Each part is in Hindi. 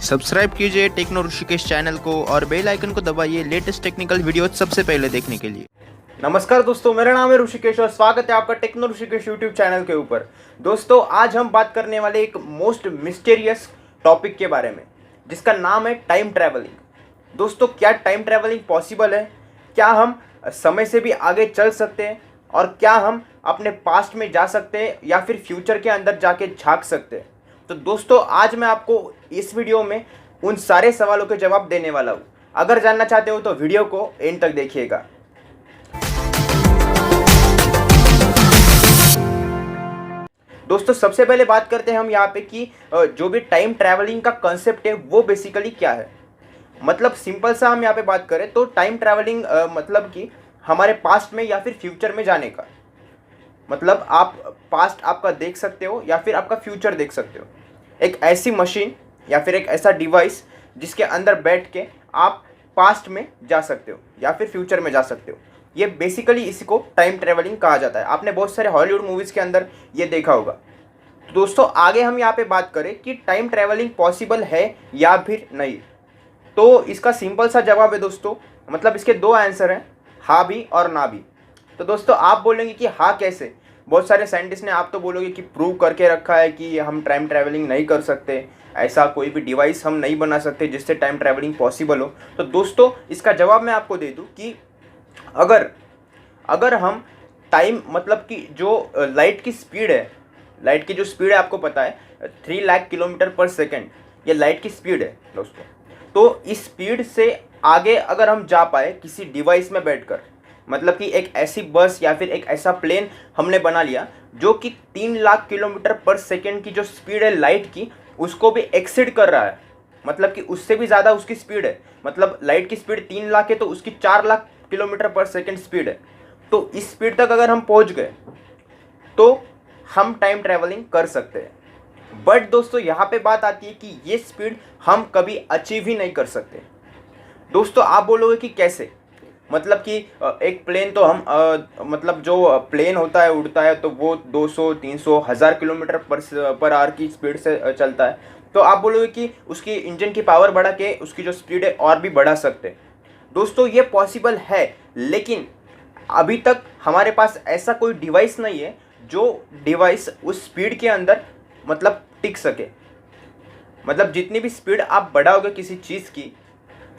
सब्सक्राइब कीजिए टेक्नो ऋषिकेश चैनल को और बेल आइकन को दबाइए लेटेस्ट टेक्निकल वीडियो सबसे पहले देखने के लिए। नमस्कार दोस्तों, मेरा नाम है ऋषिकेश और स्वागत है आपका टेक्नो ऋषिकेश यूट्यूब चैनल के ऊपर। दोस्तों, आज हम बात करने वाले एक मोस्ट मिस्टीरियस टॉपिक के बारे में, जिसका नाम है टाइम ट्रैवलिंग। दोस्तों, क्या टाइम ट्रैवलिंग पॉसिबल है? क्या हम समय से भी आगे चल सकते हैं? और क्या हम अपने पास्ट में जा सकते हैं या फिर फ्यूचर के अंदर जाके झांक सकते हैं? तो दोस्तों, आज मैं आपको इस वीडियो में उन सारे सवालों के जवाब देने वाला हूँ। अगर जानना चाहते हो तो वीडियो को एंड तक देखिएगा। दोस्तों, सबसे पहले बात करते हैं हम यहाँ पे कि जो भी टाइम ट्रैवलिंग का कंसेप्ट है वो बेसिकली क्या है। मतलब सिंपल सा हम यहाँ पे बात करें तो टाइम ट्रैवलिंग मतलब कि हमारे पास्ट में या फिर फ्यूचर में जाने का। मतलब आप पास्ट आपका देख सकते हो या फिर आपका फ्यूचर देख सकते हो। एक ऐसी मशीन या फिर एक ऐसा डिवाइस जिसके अंदर बैठ के आप पास्ट में जा सकते हो या फिर फ्यूचर में जा सकते हो। ये बेसिकली इसी को टाइम ट्रैवलिंग कहा जाता है। आपने बहुत सारे हॉलीवुड मूवीज़ के अंदर ये देखा होगा। तो दोस्तों, आगे हम यहाँ पे बात करें कि टाइम ट्रैवलिंग पॉसिबल है या फिर नहीं, तो इसका सिंपल सा जवाब है दोस्तों। मतलब इसके दो आंसर हैं, हाँ भी और ना भी। तो दोस्तों, आप बोलेंगे कि हाँ कैसे? बहुत सारे साइंटिस्ट ने, आप तो बोलोगे कि प्रूव करके रखा है कि हम टाइम ट्रैवलिंग नहीं कर सकते, ऐसा कोई भी डिवाइस हम नहीं बना सकते जिससे टाइम ट्रैवलिंग पॉसिबल हो। तो दोस्तों, इसका जवाब मैं आपको दे दूं कि अगर हम टाइम, मतलब कि जो लाइट की स्पीड है, लाइट की जो स्पीड है आपको पता है 3 लाख किलोमीटर पर सेकेंड, ये लाइट की स्पीड है दोस्तों। तो इस स्पीड से आगे अगर हम जा पाए किसी डिवाइस में बैठकर, मतलब कि एक ऐसी बस या फिर एक ऐसा प्लेन हमने बना लिया जो कि 3 लाख किलोमीटर पर सेकेंड की जो स्पीड है लाइट की, उसको भी एक्सीड कर रहा है। मतलब कि उससे भी ज़्यादा उसकी स्पीड है। मतलब लाइट की स्पीड 3 लाख है तो उसकी 4 लाख किलोमीटर पर सेकेंड स्पीड है। तो इस स्पीड तक अगर हम पहुंच गए तो हम टाइम ट्रैवलिंग कर सकते हैं। बट दोस्तों, यहाँ पे बात आती है कि ये स्पीड हम कभी अचीव ही नहीं कर सकते। दोस्तों, आप बोलोगे कि कैसे? मतलब कि एक प्लेन तो हम मतलब जो प्लेन होता है, उड़ता है, तो वो 200, 300, 1000 किलोमीटर पर आवर की स्पीड से चलता है। तो आप बोलोगे कि उसकी इंजन की पावर बढ़ा के उसकी जो स्पीड है और भी बढ़ा सकते हैं। दोस्तों, ये पॉसिबल है, लेकिन अभी तक हमारे पास ऐसा कोई डिवाइस नहीं है जो डिवाइस उस स्पीड के अंदर मतलब टिक सके। मतलब जितनी भी स्पीड आप बढ़ाओगे किसी चीज़ की,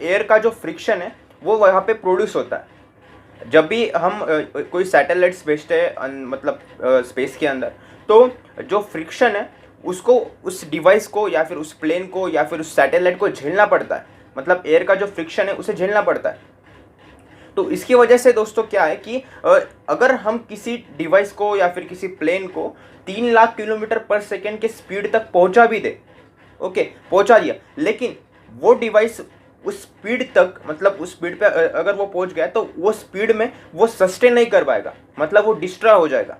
एयर का जो फ्रिक्शन है वो वहाँ पे प्रोड्यूस होता है। जब भी हम कोई सैटेलाइट्स भेजते हैं मतलब स्पेस के अंदर, तो जो फ्रिक्शन है उसको उस डिवाइस को या फिर उस प्लेन को या फिर उस सैटेलाइट को झेलना पड़ता है। मतलब एयर का जो फ्रिक्शन है उसे झेलना पड़ता है। तो इसकी वजह से दोस्तों क्या है कि अगर हम किसी डिवाइस को या फिर किसी प्लेन को 3 लाख किलोमीटर पर सेकेंड के स्पीड तक पहुंचा भी दे, ओके, पहुंचा दिया, लेकिन वो डिवाइस उस स्पीड तक, मतलब उस स्पीड पे अगर वो पहुंच गया तो वो स्पीड में वो सस्टेन नहीं कर पाएगा, मतलब वो डिस्ट्रॉय हो जाएगा।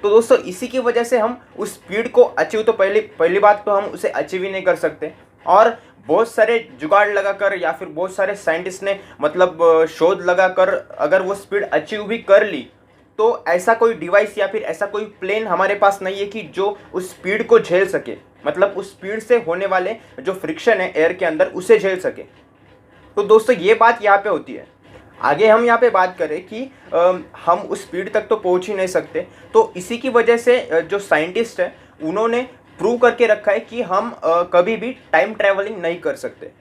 तो दोस्तों, इसी की वजह से हम उस स्पीड को अचीव, तो पहली बात तो हम उसे अचीव ही नहीं कर सकते। और बहुत सारे जुगाड़ लगाकर या फिर बहुत सारे साइंटिस्ट ने मतलब शोध लगाकर अगर वो स्पीड अचीव भी कर ली, तो ऐसा कोई डिवाइस या फिर ऐसा कोई प्लेन हमारे पास नहीं है कि जो उस स्पीड को झेल सके। मतलब उस स्पीड से होने वाले जो फ्रिक्शन है एयर के अंदर उसे झेल सके। तो दोस्तों, ये बात यहाँ पे होती है। आगे हम यहाँ पे बात करें कि हम उस स्पीड तक तो पहुँच ही नहीं सकते। तो इसी की वजह से जो साइंटिस्ट है उन्होंने प्रूव करके रखा है कि हम कभी भी टाइम ट्रैवलिंग नहीं कर सकते।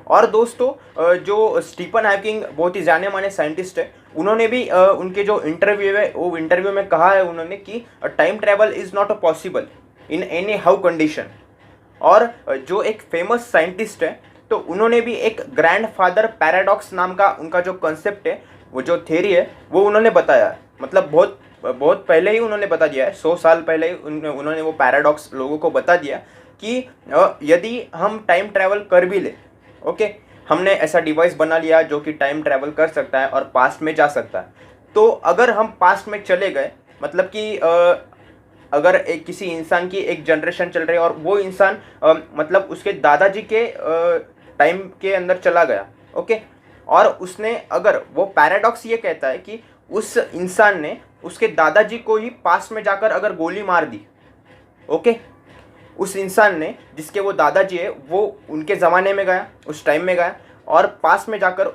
और दोस्तों, जो स्टीफन हॉकिंग बहुत ही जाने माने साइंटिस्ट है, उन्होंने भी उनके जो इंटरव्यू है वो इंटरव्यू में कहा है उन्होंने कि time travel is not a possible in any how condition. और जो एक फेमस साइंटिस्ट है, तो उन्होंने भी एक ग्रैंडफादर पैराडॉक्स नाम का उनका जो कंसेप्ट है, वो जो थ्योरी है, वो उन्होंने बताया है। मतलब बहुत बहुत पहले ही उन्होंने बता दिया है, 100 साल पहले ही उन्होंने वो पैराडॉक्स लोगों को बता दिया कि यदि हम टाइम ट्रैवल कर भी ले, ओके, हमने ऐसा डिवाइस बना लिया जो कि टाइम ट्रैवल कर सकता है और पास्ट में जा सकता है। तो अगर हम पास्ट में चले गए, मतलब कि अगर किसी इंसान की एक जनरेशन चल रही है और वो इंसान मतलब उसके दादाजी के टाइम के अंदर चला गया, ओके, और उसने, अगर वो पैराडॉक्स ये कहता है कि उस इंसान ने उसके दादाजी को ही पास्ट में जाकर अगर गोली मार दी, ओके, उस इंसान ने, जिसके वो दादाजी है, वो उनके ज़माने में गया, उस टाइम में गया और पास में जाकर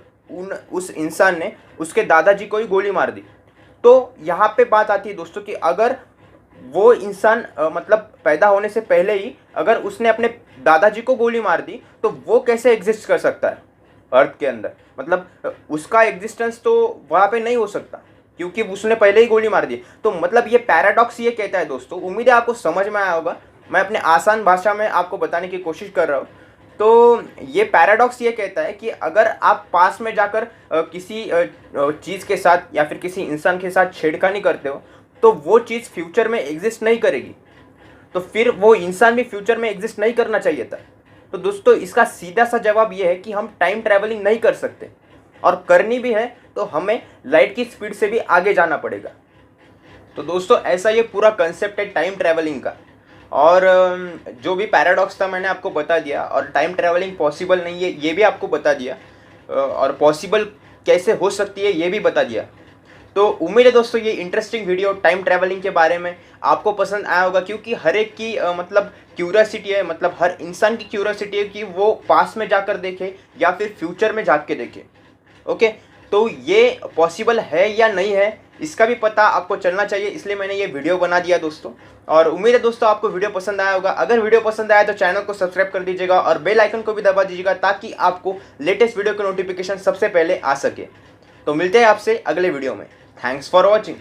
उस इंसान ने उसके दादाजी को ही गोली मार दी। तो यहाँ पे बात आती है दोस्तों कि अगर वो इंसान मतलब पैदा होने से पहले ही अगर उसने अपने दादाजी को गोली मार दी तो वो कैसे एग्जिस्ट कर सकता है अर्थ के अंदर? मतलब उसका एग्जिस्टेंस तो वहाँ पे नहीं हो सकता क्योंकि उसने पहले ही गोली मार दी। तो मतलब ये पैराडॉक्स ये कहता है दोस्तों, उम्मीद है आपको समझ में आया होगा, मैं अपने आसान भाषा में आपको बताने की कोशिश कर रहा हूँ। तो ये पैराडॉक्स ये कहता है कि अगर आप पास में जाकर किसी चीज़ के साथ या फिर किसी इंसान के साथ छेड़खानी करते हो तो वो चीज़ फ्यूचर में एग्जिस्ट नहीं करेगी, तो फिर वो इंसान भी फ्यूचर में एग्जिस्ट नहीं करना चाहिए था। तो दोस्तों इसका सीधा सा जवाब ये है कि हम टाइम ट्रैवलिंग नहीं कर सकते, और करनी भी है तो हमें लाइट की स्पीड से भी आगे जाना पड़ेगा। तो दोस्तों ऐसा ये पूरा कंसेप्ट है टाइम ट्रैवलिंग का, और जो भी पैराडॉक्स था मैंने आपको बता दिया, और टाइम ट्रैवलिंग पॉसिबल नहीं है ये भी आपको बता दिया, और पॉसिबल कैसे हो सकती है ये भी बता दिया। तो उम्मीद है दोस्तों ये इंटरेस्टिंग वीडियो टाइम ट्रैवलिंग के बारे में आपको पसंद आया होगा, क्योंकि हर एक की मतलब क्यूरियोसिटी है, मतलब हर इंसान की क्यूरियोसिटी है कि वो पास्ट में जाकर देखे या फिर फ्यूचर में जाके देखे। ओके, तो ये पॉसिबल है या नहीं है इसका भी पता आपको चलना चाहिए, इसलिए मैंने ये वीडियो बना दिया दोस्तों। और उम्मीद है दोस्तों आपको वीडियो पसंद आया होगा। अगर वीडियो पसंद आया तो चैनल को सब्सक्राइब कर दीजिएगा और बेल आइकन को भी दबा दीजिएगा ताकि आपको लेटेस्ट वीडियो की नोटिफिकेशन सबसे पहले आ सके। तो मिलते हैं आपसे अगले वीडियो में। Thanks for watching.